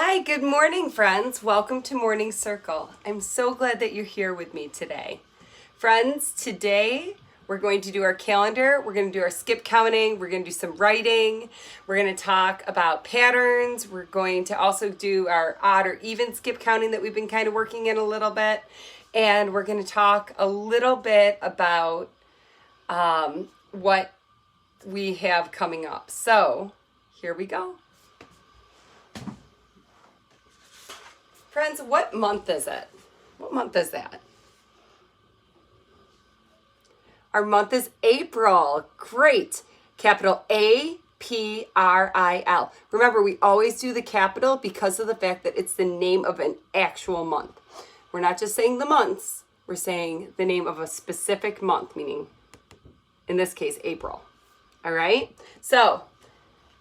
Hi, good morning, friends. Welcome to Morning Circle. I'm so glad that you're here with me today. Friends, today we're going to do our calendar. We're going to do our skip counting. We're going to do some writing. We're going to talk about patterns. We're going to also do our odd or even skip counting that we've been kind of working in a little bit. And we're going to talk a little bit about what we have coming up. So here we go. Friends, what month is it? What month is that? Our month is April. Great. Capital A-P-R-I-L. Remember, we always do the capital because of the fact that it's the name of an actual month. We're not just saying the months. We're saying the name of a specific month, meaning, in this case, April. All right? So,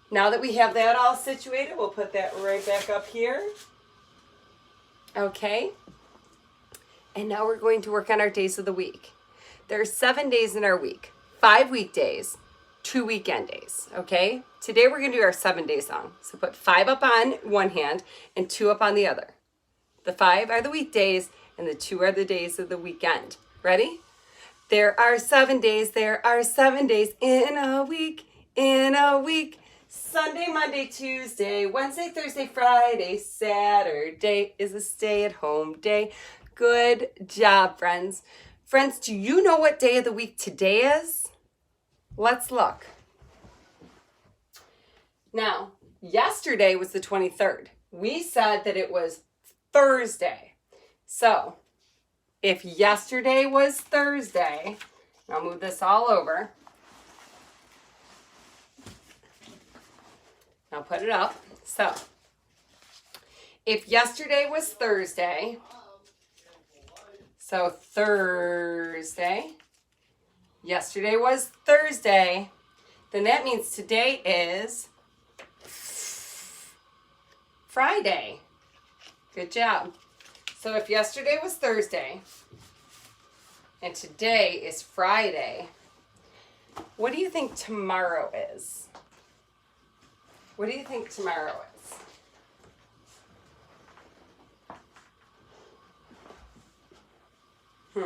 now that we have that all situated, we'll put that right back up here. Okay, and now we're going to work on our days of the week. There are 7 days in our week, 5 weekdays, 2 weekend days, okay? Today we're going to do our 7 day song. So put 5 up on one hand and 2 up on the other. The 5 are the weekdays and the 2 are the days of the weekend. Ready? There are 7 days in a week, Sunday, Monday, Tuesday, Wednesday, Thursday, Friday, Saturday is a stay-at-home day. Good job, friends. Friends, do you know what day of the week today is? Let's look. Now, yesterday was the 23rd. We said that it was Thursday. So, if yesterday was Thursday, I'll move this all over. Now put it up. So, if yesterday was Thursday, so Thursday, yesterday was Thursday, then that means today is Friday. Good job. So if yesterday was Thursday and today is Friday, what do you think tomorrow is? What do you think tomorrow is?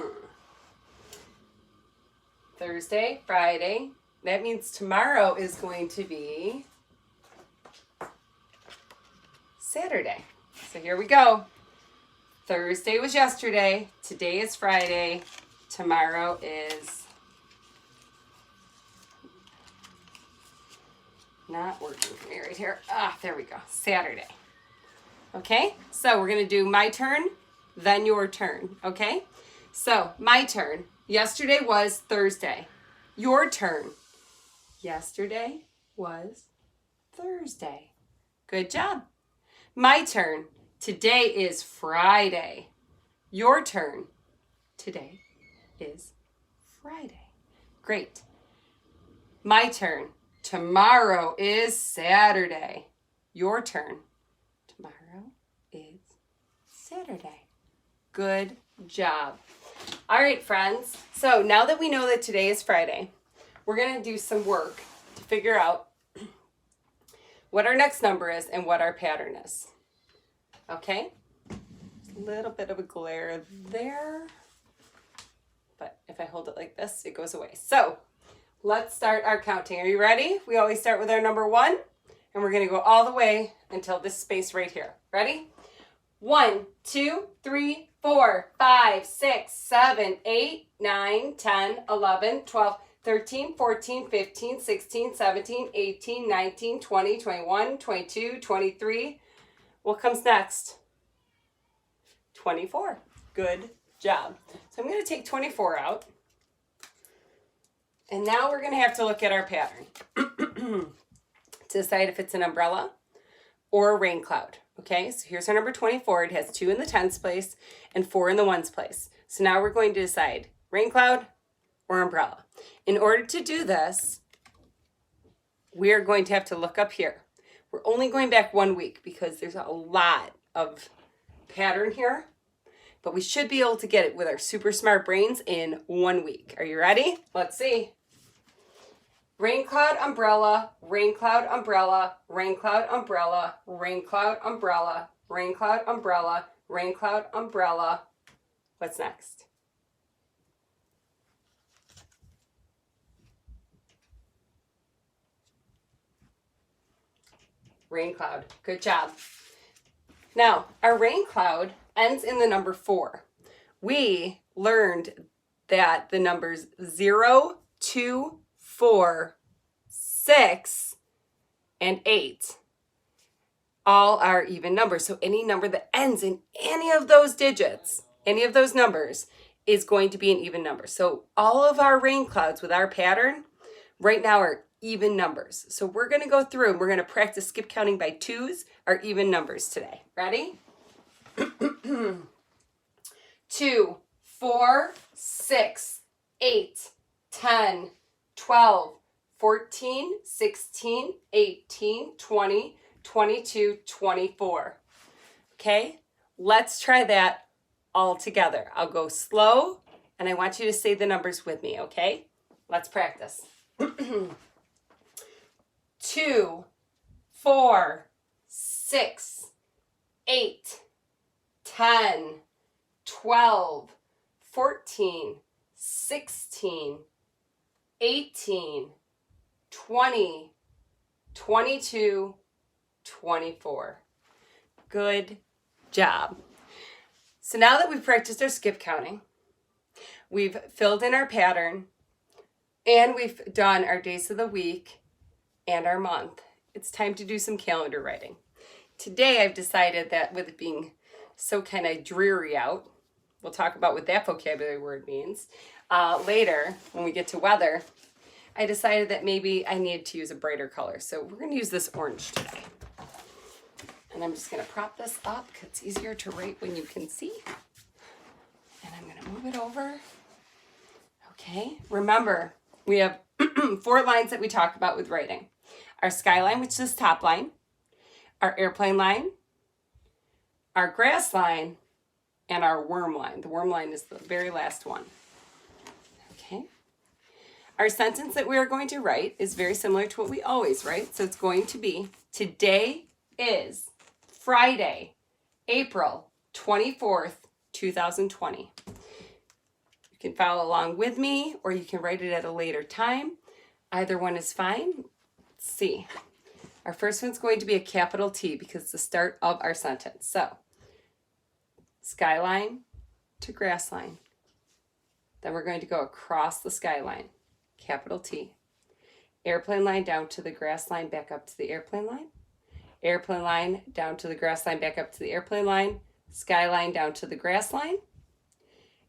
Thursday, Friday. That means tomorrow is going to be Saturday. So here we go. Thursday was yesterday. Today is Friday. Tomorrow is not working for me right here. There we go. Saturday. Okay, so we're going to do my turn, then your turn. Okay, so my turn. Yesterday was Thursday. Your turn. Yesterday was Thursday. Good job. My turn. Today is Friday. Your turn. Today is Friday. Great. My turn. Tomorrow is Saturday. Your turn. Tomorrow is Saturday. Good job. All right, friends. So now that we know that today is Friday, we're going to do some work to figure out what our next number is and what our pattern is. Okay? A little bit of a glare there. But if I hold it like this, it goes away. So let's start our counting. Are you ready? We always start with our number 1, and we're going to go all the way until this space right here. Ready? 1, 2, 3, 4, 5, 6, 7, 8, 9, 10, 11, 12, 13, 14, 15, 16, 17, 18, 19, 20, 21, 22, 23. What comes next? 24. Good job. So I'm going to take 24 out. And now we're going to have to look at our pattern to decide if it's an umbrella or a rain cloud. Okay, so here's our number 24. It has 2 in the tens place and 4 in the ones place. So now we're going to decide rain cloud or umbrella. In order to do this, we are going to have to look up here. We're only going back 1 week because there's a lot of pattern here, but we should be able to get it with our super smart brains in 1 week. Are you ready? Let's see. Rain cloud, umbrella, rain cloud, umbrella, rain cloud, umbrella, rain cloud, umbrella, rain cloud, umbrella, rain cloud, umbrella. What's next? Rain cloud. Good job. Now, our rain cloud ends in the number 4. We learned that the numbers 0, 2, 4, 6, and 8 all are even numbers. So any number that ends in any of those digits, any of those numbers, is going to be an even number. So all of our rain clouds with our pattern right now are even numbers. So we're going to go through and we're going to practice skip counting by 2s, our even numbers today. Ready? 2, 4, 6, 8, 10, 12, 14, 16, 18, 20, 22, 24. Okay, let's try that all together. I'll go slow and I want you to say the numbers with me, okay? Let's practice. 2, 4, 6, 8, 10, 12, 14, 16, 18, 20, 22, 24. Good job. So now that we've practiced our skip counting, we've filled in our pattern, and we've done our days of the week and our month, it's time to do some calendar writing. Today I've decided that with it being so kind of dreary out, we'll talk about what that vocabulary word means later when we get to weather. I decided that maybe I needed to use a brighter color. So we're going to use this orange today. And I'm just going to prop this up because it's easier to write when you can see. And I'm going to move it over. Okay, remember, we have 4 lines that we talk about with writing. Our skyline, which is top line, our airplane line, our grass line, and our worm line. The worm line is the very last one. Okay. Our sentence that we are going to write is very similar to what we always write. So it's going to be, today is Friday, April 24th, 2020. You can follow along with me, or you can write it at a later time. Either one is fine. Let's see. Our first one's going to be a capital T because it's the start of our sentence. So, skyline to grass line. Then we're going to go across the skyline, capital T. Airplane line down to the grass line, back up to the airplane line. Airplane line down to the grass line, back up to the airplane line. Skyline down to the grass line.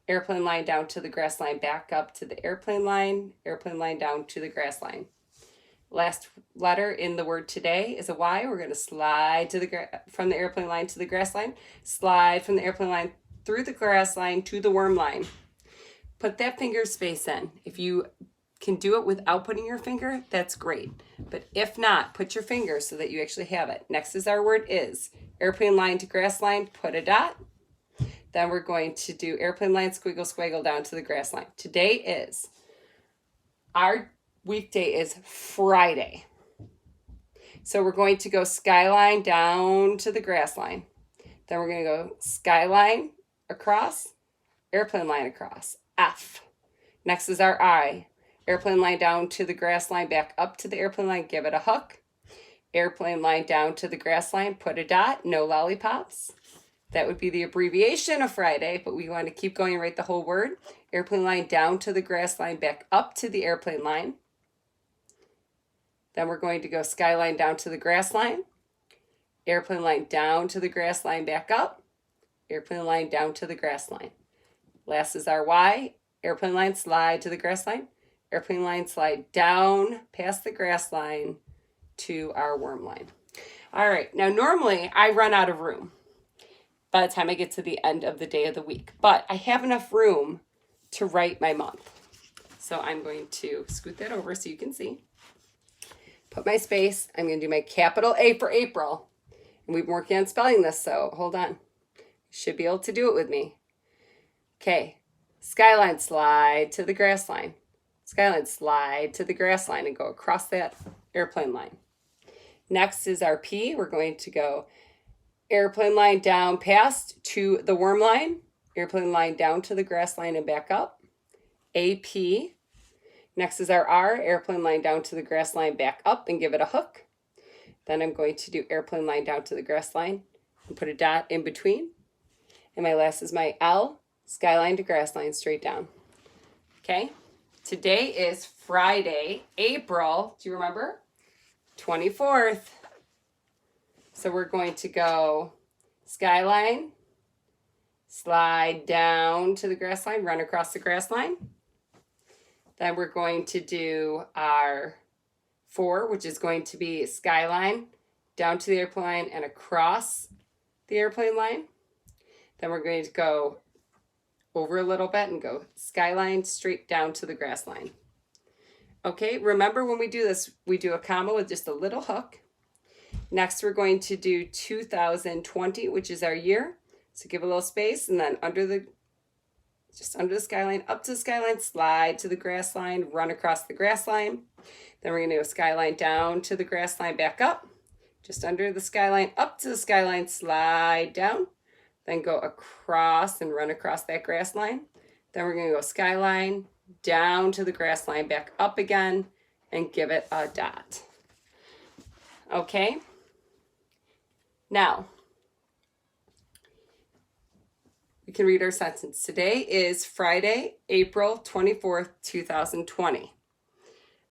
Airplane line down to the grass line, back up to the airplane line. Airplane line down to the grass line. Last letter in the word today is a Y. We're going to slide to from the airplane line to the grass line. Slide from the airplane line through the grass line to the worm line. Put that finger space in. If you can do it without putting your finger, that's great. But if not, put your finger so that you actually have it. Next is our word is. Airplane line to grass line, put a dot. Then we're going to do airplane line, squiggle, squiggle down to the grass line. Today is, our weekday is Friday. So we're going to go skyline down to the grass line. Then we're going to go skyline across, airplane line across, F. Next is our I. Airplane line down to the grass line, back up to the airplane line, give it a hook. Airplane line down to the grass line, put a dot, no lollipops. That would be the abbreviation of Friday, but we want to keep going and write the whole word. Airplane line down to the grass line, back up to the airplane line. Then we're going to go skyline down to the grass line. Airplane line down to the grass line, back up. Airplane line down to the grass line. Last is our Y. Airplane line, slide to the grass line. Airplane line, slide down past the grass line to our worm line. All right, now normally I run out of room by the time I get to the end of the day of the week, but I have enough room to write my month. So I'm going to scoot that over so you can see. Put my space. I'm going to do my capital A for April. And we've been working on spelling this, so hold on. You should be able to do it with me. Okay, skyline, slide to the grass line. Skyline, slide to the grass line and go across that airplane line. Next is our P. We're going to go airplane line down past to the worm line, airplane line down to the grass line and back up. AP. Next is our R, airplane line down to the grass line, back up and give it a hook. Then I'm going to do airplane line down to the grass line and put a dot in between. And my last is my L, skyline to grass line, straight down. Okay, today is Friday, April, do you remember? 24th. So we're going to go skyline, slide down to the grass line, run across the grass line. Then we're going to do our 4, which is going to be skyline, down to the airplane line and across the airplane line. Then we're going to go over a little bit and go skyline straight down to the grass line. Okay, remember when we do this, we do a comma with just a little hook. Next, we're going to do 2020, which is our year. So give a little space and then just under the skyline, up to the skyline, slide to the grass line, run across the grass line. Then we're going to go skyline down to the grass line, back up, just under the skyline, up to the skyline, slide down, then go across and run across that grass line. Then we're going to go skyline, down to the grass line, back up again, and give it a dot. Okay? Now, we can read our sentence. Today is Friday, April 24th, 2020.